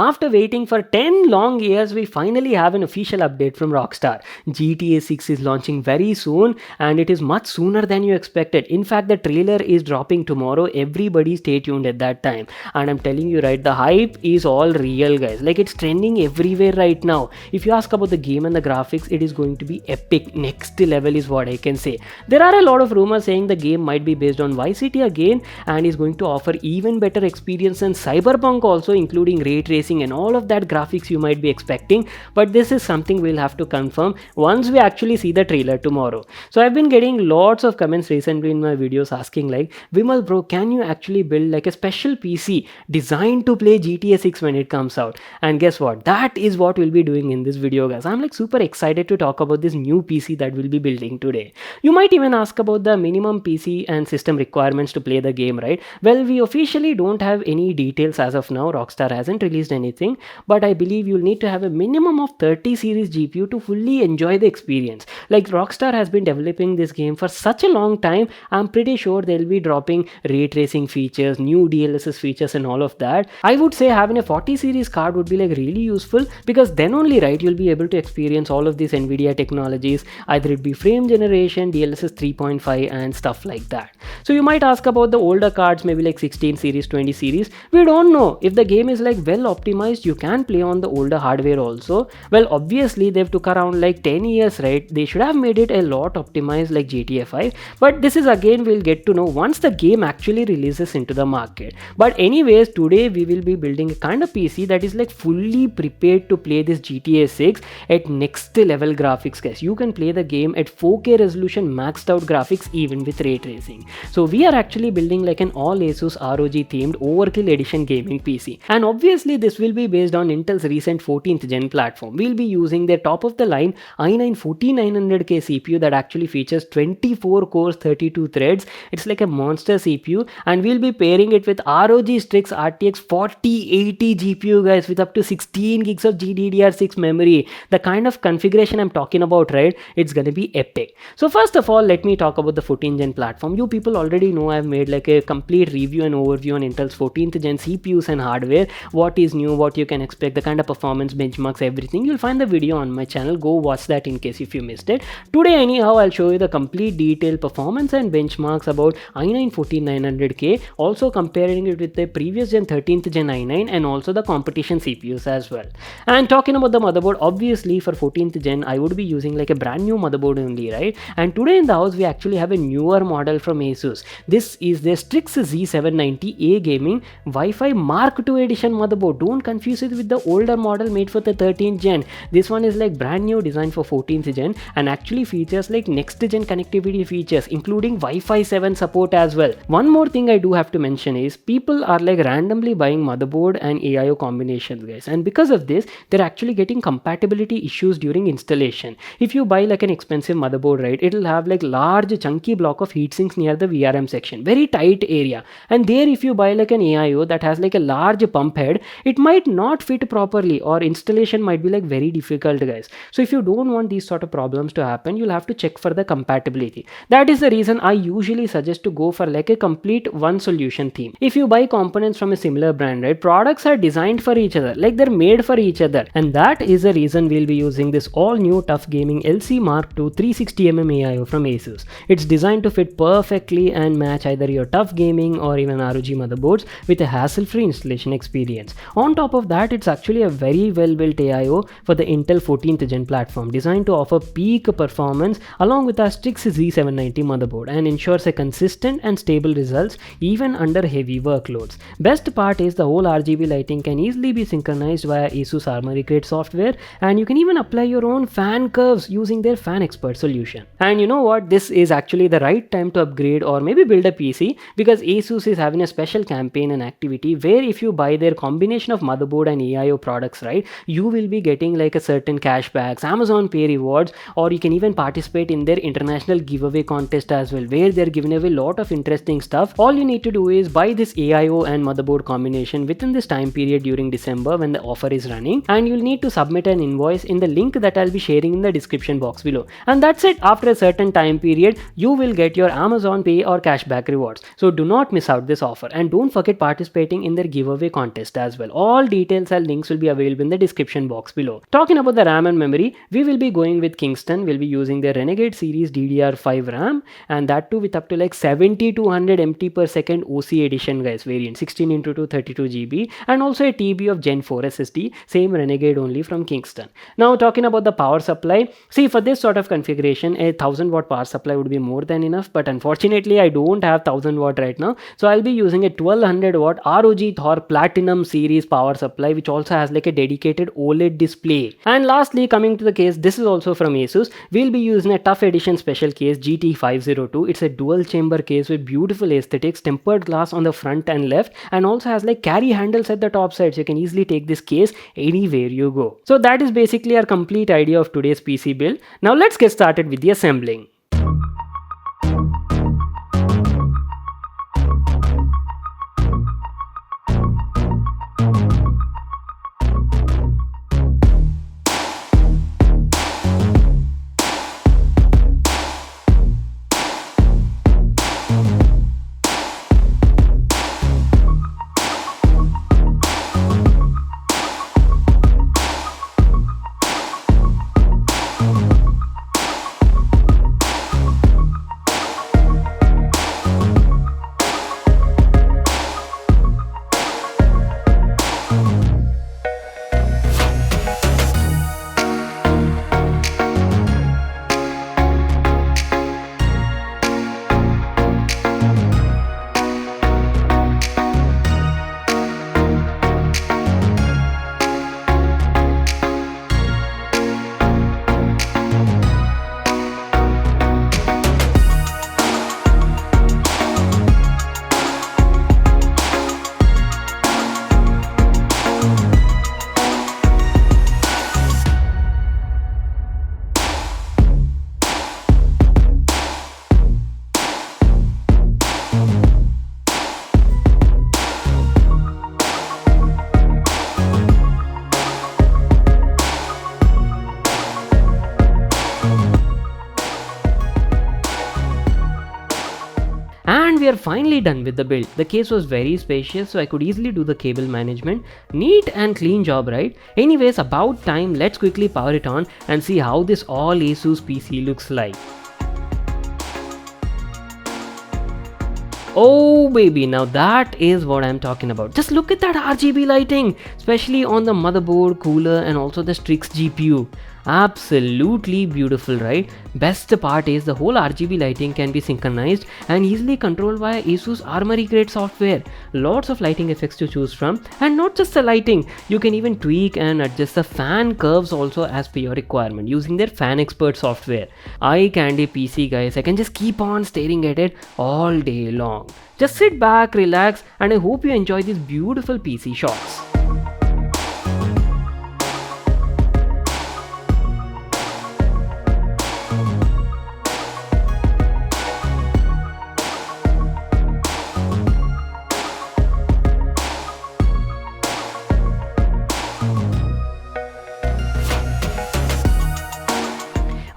After waiting for 10 long years, we finally have an official update from Rockstar. GTA 6 is launching very soon, and it is much sooner than you expected. In fact, the trailer is dropping tomorrow. Everybody stay tuned at that time. And I'm telling you, right, the hype is all real, guys. Like, it's trending everywhere right now. If you ask about the game and the graphics, it is going to be epic. Next level is what I can say. There are a lot of rumors saying the game might be based on Vice City again and is going to offer even better experience than Cyberpunk also, including ray tracing and all of that graphics you might be expecting. But this is something we'll have to confirm once we actually see the trailer tomorrow. So I've been getting lots of comments recently in my videos asking like, Vimal bro, can you actually build like a special PC designed to play GTA 6 when it comes out? And guess what? That is what we'll be doing in this video, guys. I'm like super excited to talk about this new PC that we'll be building today. You might even ask about the minimum PC and system requirements to play the game, right? Well, we officially don't have any details as of now. Rockstar hasn't released anything, but I believe you'll need to have a minimum of 30 series GPU to fully enjoy the experience. Like, Rockstar has been developing this game for such a long time. I'm pretty sure they'll be dropping ray tracing features, new DLSS features and all of that. I would say having a 40 series card would be like really useful, because then only, right, you'll be able to experience all of these Nvidia technologies, either it be frame generation, DLSS 3.5 and stuff like that. So you might ask about the older cards, maybe like 16 series, 20 series. We don't know if the game is like well optimized. You can play on the older hardware also. Well, obviously they've took around like 10 years, right? They should have made it a lot optimized like GTA 5, but this is again we'll get to know once the game actually releases into the market. But anyways, today we will be building a kind of PC that is like fully prepared to play this GTA 6 at next level graphics, guys. You can play the game at 4K resolution, maxed out graphics, even with ray tracing. So we are actually building like an all Asus ROG themed Overkill edition gaming PC, and obviously this will be based on Intel's recent 14th gen platform. We'll be using their top of the line i9-14900K CPU that actually features 24 cores, 32 threads. It's like a monster CPU, and we'll be pairing it with ROG Strix RTX 4080 GPU, guys, with up to 16 gigs of GDDR6 memory. The kind of configuration I'm talking about, right, it's gonna be epic. So first of all, let me talk about the 14th gen platform. You people already know I've made like a complete review and overview on Intel's 14th gen CPUs and hardware, what is new, what you can expect, the kind of performance benchmarks, everything. You'll find the video on my channel. Go watch that in case if you missed it. Today anyhow, I'll show you the complete detailed performance and benchmarks about i9-14900K, also comparing it with the previous gen 13th gen i9 and also the competition CPUs as well. And talking about the motherboard, obviously for 14th gen I would be using like a brand new motherboard only, right? And today in the house we actually have a newer model from Asus. This is the Strix Z790A Gaming Wi-Fi Mark II edition motherboard. Don't confuse it with the older model made for the 13th gen. This one is like brand new, designed for 14th gen, and actually features like next gen connectivity features, including Wi-Fi 7 support as well. One more thing I do have to mention is people are like randomly buying motherboard and AIO combinations, guys, and because of this they're actually getting compatibility issues during installation. If you buy like an expensive motherboard, right, it'll have like large chunky block of heat sinks near the VRM section, very tight area, and there if you buy like an AIO that has like a large pump head, it might not fit properly or installation might be like very difficult, guys. So if you don't want these sort of problems to happen, you'll have to check for the compatibility. That is the reason I usually suggest to go for like a complete one solution theme. If you buy components from a similar brand, right, products are designed for each other, like they're made for each other, and that is the reason we'll be using this all new Tough Gaming LC Mark II 360mm AIO from Asus. It's designed to fit perfectly and match either your Tough Gaming or even ROG motherboards with a hassle-free installation experience. On top of that, it's actually a very well-built AIO for the Intel 14th gen platform, designed to offer peak performance along with our Strix Z790 motherboard and ensures a consistent and stable results even under heavy workloads. Best part is the whole RGB lighting can easily be synchronized via Asus Armoury Crate software, and you can even apply your own fan curves using their Fan Expert solution. And you know what? This is actually the right time to upgrade or maybe build a PC, because Asus is having a special campaign and activity where if you buy their combination of motherboard and AIO products, right, you will be getting like a certain cashbacks, Amazon Pay rewards, or you can even participate in their international giveaway contest as well, where they're giving away a lot of interesting stuff. All you need to do is buy this AIO and motherboard combination within this time period during December when the offer is running, and you'll need to submit an invoice in the link that I'll be sharing in the description box below. And that's it. After a certain time period, you will get your Amazon Pay or cashback rewards. So do not miss out this offer, and don't forget participating in their giveaway contest as well. all details and links will be available in the description box below. Talking about the RAM and memory, we will be going with Kingston. We'll be using the Renegade series DDR5 RAM, and that too with up to like 70 to 100 MT per second OC edition guys variant, 16 into 232 GB, and also a TB of Gen 4 SSD, same Renegade only from Kingston. Now talking about the power supply, see for this sort of configuration a 1000 watt power supply would be more than enough, but unfortunately I don't have 1000 watt right now, so I'll be using a 1200 watt ROG Thor Platinum series power supply, which also has like a dedicated OLED display. And lastly, coming to the case, this is also from Asus. We'll be using a Tough Edition special case GT502. It's a dual chamber case with beautiful aesthetics, tempered glass on the front and left, and also has like carry handles at the top side, so you can easily take this case anywhere you go. So that is basically our complete idea of today's PC build. Now let's get started with the assembling. And we are finally done with the build. The case was very spacious, so I could easily do the cable management. Neat and clean job, right? Anyways, about time, let's quickly power it on and see how this all Asus PC looks like. Oh baby, now that is what I'm talking about. Just look at that RGB lighting, especially on the motherboard, cooler, and also the Strix GPU. Absolutely beautiful, right? Best part is the whole RGB lighting can be synchronized and easily controlled via Asus Armory Grade software. Lots of lighting effects to choose from, and not just the lighting, you can even tweak and adjust the fan curves also as per your requirement using their Fan Expert software. Eye candy PC guys, I can just keep on staring at it all day long. Just sit back, relax, and I hope you enjoy these beautiful PC shots.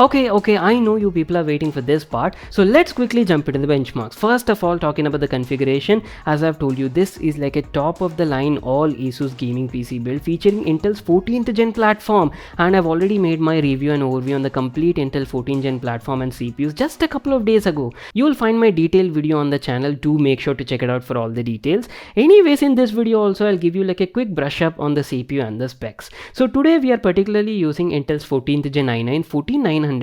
Okay, I know you people are waiting for this part, so let's quickly jump into the benchmarks. First of all, talking about the configuration, as I've told you, this is like a top of the line all Asus gaming PC build featuring Intel's 14th gen platform, and I've already made my review and overview on the complete Intel 14th gen platform and CPUs just a couple of days ago. You'll find my detailed video on the channel. Do make sure to check it out for all the details. Anyways, in this video also I'll give you like a quick brush up on the CPU and the specs. So today we are particularly using Intel's 14th gen i9 14900K,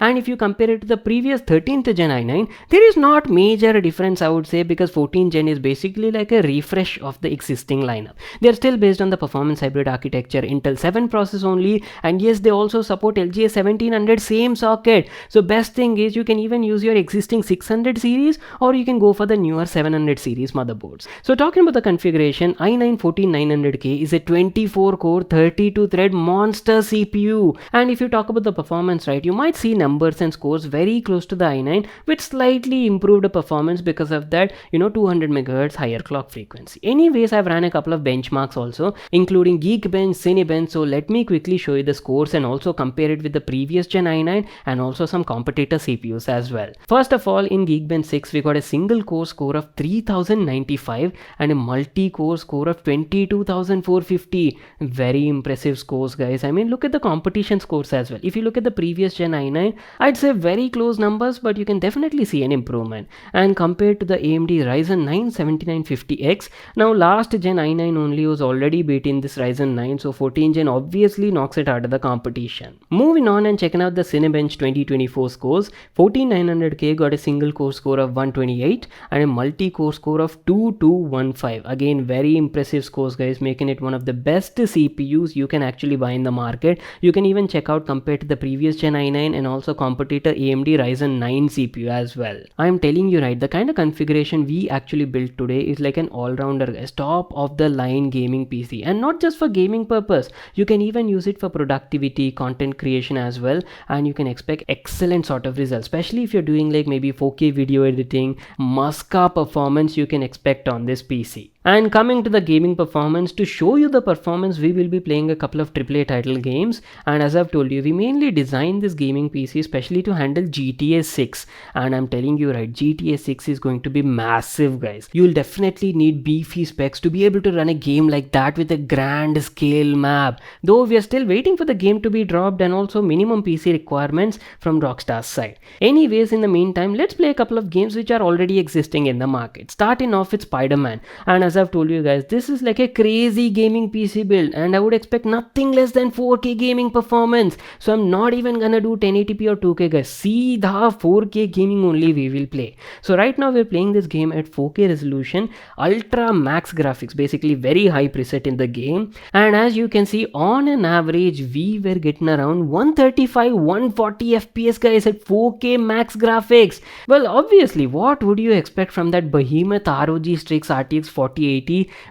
and if you compare it to the previous 13th gen i9, there is not major difference I would say, because 14th gen is basically like a refresh of the existing lineup. They are still based on the performance hybrid architecture Intel 7 process only, and yes, they also support LGA 1700 same socket. So best thing is you can even use your existing 600 series, or you can go for the newer 700 series motherboards. So talking about the configuration, i9 14900K is a 24 core 32 thread monster CPU, and if you talk about the performance, right, right, you might see numbers and scores very close to the i9 with slightly improved performance because of that, 200 megahertz higher clock frequency. Anyways, I've ran a couple of benchmarks also, including Geekbench, Cinebench. So let me quickly show you the scores and also compare it with the previous gen i9 and also some competitor CPUs as well. First of all, in Geekbench 6, we got a single core score of 3095 and a multi-core score of 22450. Very impressive scores, guys. I mean, look at the competition scores as well. If you look at the previous gen i9, I'd say very close numbers, but you can definitely see an improvement. And compared to the AMD Ryzen 9 7950X, now last gen i9 only was already beating this Ryzen 9, so 14 gen obviously knocks it out of the competition. Moving on and checking out the Cinebench 2024 scores, 14900K got a single core score of 128 and a multi-core score of 2215. Again, very impressive scores, guys, making it one of the best CPUs you can actually buy in the market. You can even check out compared to the previous gen i9 and also competitor AMD Ryzen 9 CPU as well. I'm telling you, right, the kind of configuration we actually built today is like an all-rounder, guys, top of the line gaming PC, and not just for gaming purpose. You can even use it for productivity, content creation as well, and you can expect excellent sort of results, especially if you're doing like maybe 4K video editing. Musca performance you can expect on this PC. And coming to the gaming performance, to show you the performance, we will be playing a couple of AAA title games, and as I've told you, we mainly designed this gaming PC especially to handle GTA 6, and I'm telling you, right, GTA 6 is going to be massive, guys. You'll definitely need beefy specs to be able to run a game like that with a grand scale map, though we are still waiting for the game to be dropped and also minimum PC requirements from Rockstar's side. Anyways, in the meantime, let's play a couple of games which are already existing in the market, starting off with Spider-Man. And as I've told you guys, this is like a crazy gaming PC build, and I would expect nothing less than 4K gaming performance. So I'm not even gonna do 1080p or 2K, guys. See the 4K gaming only we will play. So right now we're playing this game at 4K resolution, ultra max graphics, basically very high preset in the game. And as you can see, on an average, we were getting around 135, 140 FPS, guys, at 4K max graphics. Well, obviously, what would you expect from that behemoth ROG Strix RTX 4080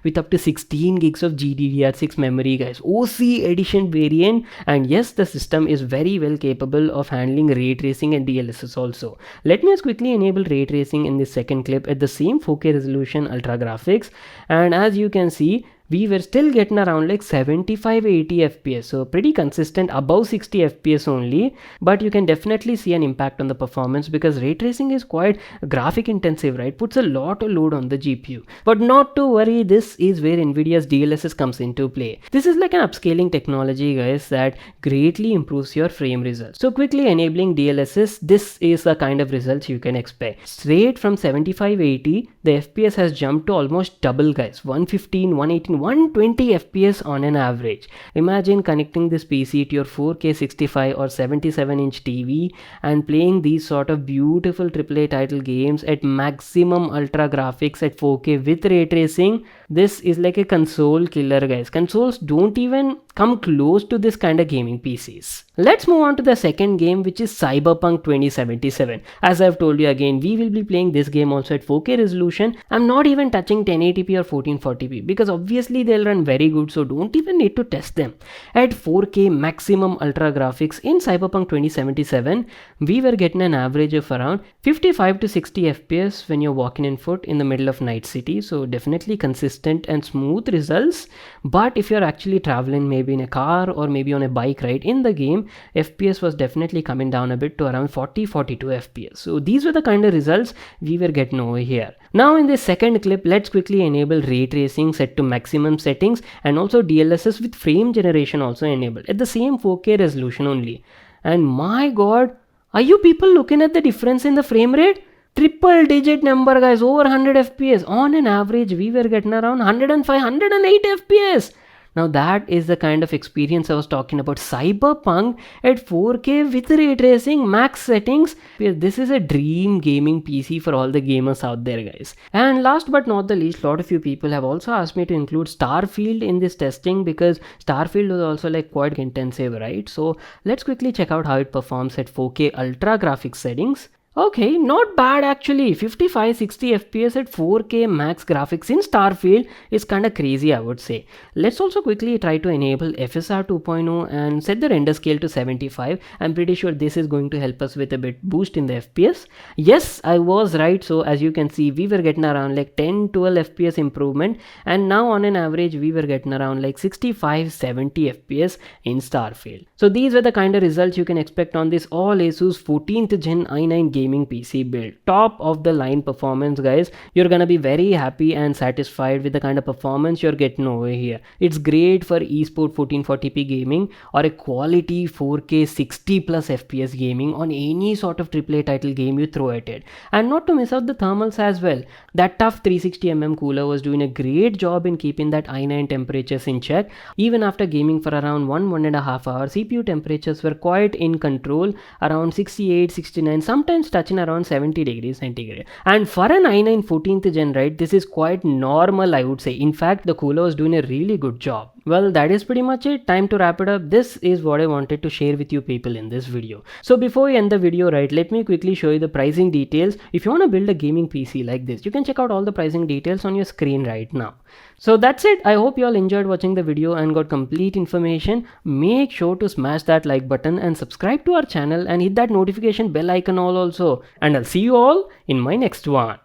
with up to 16 gigs of GDDR6 memory, guys, OC edition variant. And yes, the system is very well capable of handling ray tracing and DLSS also. Let me just quickly enable ray tracing in this second clip at the same 4K resolution ultra graphics, and as you can see, we were still getting around like 75-80 FPS, so pretty consistent, above 60 FPS only. But you can definitely see an impact on the performance because ray tracing is quite graphic intensive, right? Puts a lot of load on the GPU. But not to worry, this is where Nvidia's DLSS comes into play. This is like an upscaling technology, guys, that greatly improves your frame results. So quickly enabling DLSS, this is the kind of results you can expect. Straight from 75-80, the FPS has jumped to almost double, guys, 115, 118, 120 FPS on an average. Imagine connecting this PC to your 4K 65 or 77-inch TV and playing these sort of beautiful AAA title games at maximum ultra graphics at 4K with ray tracing. This is like a console killer, guys. Consoles don't even come close to this kind of gaming PCs. Let's move on to the second game, which is Cyberpunk 2077. As I've told you again, we will be playing this game also at 4K resolution. I'm not even touching 1080p or 1440p because obviously they'll run very good, so don't even need to test them. At 4K maximum ultra graphics in Cyberpunk 2077, we were getting an average of around 55 to 60 FPS when you're walking in foot in the middle of Night City, so definitely consistent and smooth results. But if you're actually traveling maybe in a car or maybe on a bike ride in the game, FPS was definitely coming down a bit to around 40-42 FPS. So these were the kind of results we were getting over here. Now in this second clip, let's quickly enable ray tracing set to maximum settings and also DLSS with frame generation also enabled at the same 4K resolution only. And my god, are you people looking at the difference in the frame rate? Triple digit number, guys, over 100 FPS. On an average, we were getting around 105, 108 FPS. Now that is the kind of experience I was talking about. Cyberpunk at 4K with ray tracing, max settings. This is a dream gaming PC for all the gamers out there, guys. And last but not the least, a lot of you people have also asked me to include Starfield in this testing because Starfield was also like quite intensive, right? So let's quickly check out how it performs at 4K ultra graphics settings. Okay, not bad actually. 55-60 FPS at 4K max graphics in Starfield is kinda crazy, I would say. Let's also quickly try to enable FSR 2.0 and set the render scale to 75. I'm pretty sure this is going to help us with a bit boost in the FPS. Yes, I was right. So as you can see, we were getting around like 10-12 FPS improvement, and now on an average we were getting around like 65-70 FPS in Starfield. So these were the kind of results you can expect on this all Asus 14th Gen i9 gaming PC build. Top of the line performance, guys. You're gonna be very happy and satisfied with the kind of performance you're getting over here. It's great for esport 1440p gaming or a quality 4K 60 plus FPS gaming on any sort of AAA title game you throw at it. And not to miss out the thermals as well. That tough 360mm cooler was doing a great job in keeping that i9 temperatures in check. Even after gaming for around 1.5 hours, CPU temperatures were quite in control, around 68, 69, sometimes touching around 70 degrees centigrade. And for an i9 14th gen, right, this is quite normal, I would say. In fact, the cooler was doing a really good job. Well, that is pretty much it. Time to wrap it up. This is what I wanted to share with you people in this video. So before we end the video, right, let me quickly show you the pricing details. If you want to build a gaming PC like this, you can check out all the pricing details on your screen right now. So that's it. I hope you all enjoyed watching the video and got complete information. Make sure to smash that like button and subscribe to our channel and hit that notification bell icon all also. And I'll see you all in my next one.